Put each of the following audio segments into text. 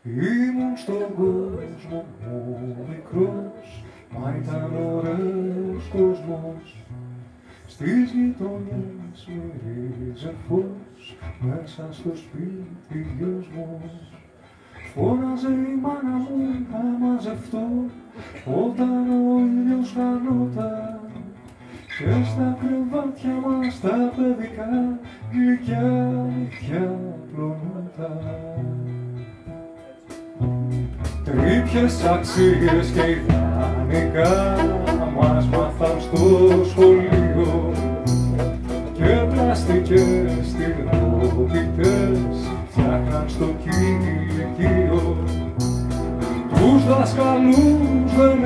Ήμουν στον κόσμο μου μικρός, μα ήταν ωραίος κόσμος. Στις γειτονιές μυρίζε φως, μέσα στο σπίτι δυόσμος. Φώναζε η μάνα μου να μαζευτώ, όταν ο ήλιος χανόταν. Και στα κρεβάτια μας τα παιδικά γλυκιά νυχτιά πλωνόταν. Τρίπιες αξίες και ιδανικά μας μάθαν στο σχολείο και πλαστικές τυρνότητες φτιάχναν στο κηλικείο. Τους δασκαλούς δεν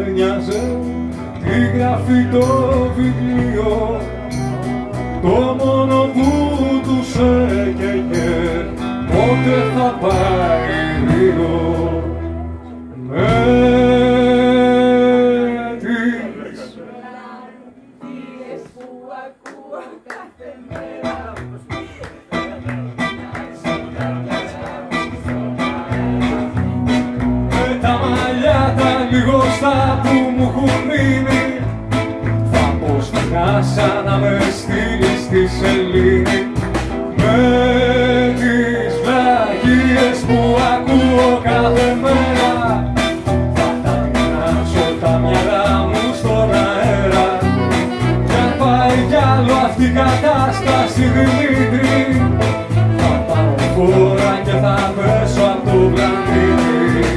ένοιαζε τι γράφει το βιβλίο, το μόνο που τους έκαιγε πότε θα πάει λίγο. Με τις μελωδίες που ακούω κάθε μέρα, με τα μαλλιά τα λιγοστά που μου έχουν μείνει, θα πω στην άσα να με στείλει στη σελήνη. Με τις βλαγίες που ακούω κάθε μέρα, θα τα τεινάξω τα μυαλά μου στον αέρα. Κι αν πάει κι άλλο αυτή η κατάσταση Δημήτρη, θα πάρω φόρα και θα πέσω απ' το πλανήτη.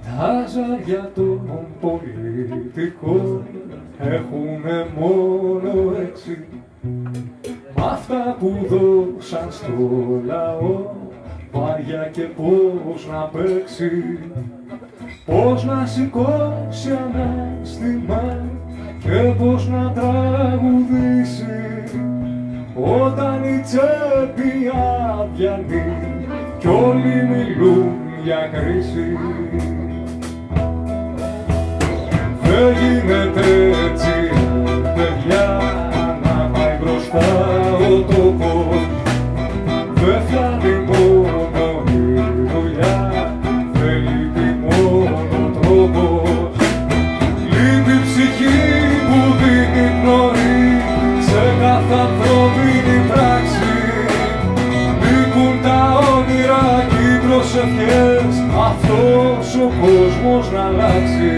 Τα ζάρια των πολιτικών έχουνε μόνο 6, μ' αυτά που δώσαν στο λαό βάρια και πώς να παίξει, πώς να σηκώσει ανάστημα και πώς να τραγουδήσει, όταν η τσέπη αδιανεί κι όλοι μιλούν για κρίση. Δεν γίνεται έτσι, παιδιά, να πάει μπροστά ο τόπος. Δεν φτάνει μόνο η δουλειά, δεν λείπει μόνο τρόπος. Λείπει η ψυχή που δίνει πνοή σε κάθε ανθρώπινη πράξη. Λείπουν τα όνειρα και οι προσευχές, αυτός ο κόσμος να αλλάξει.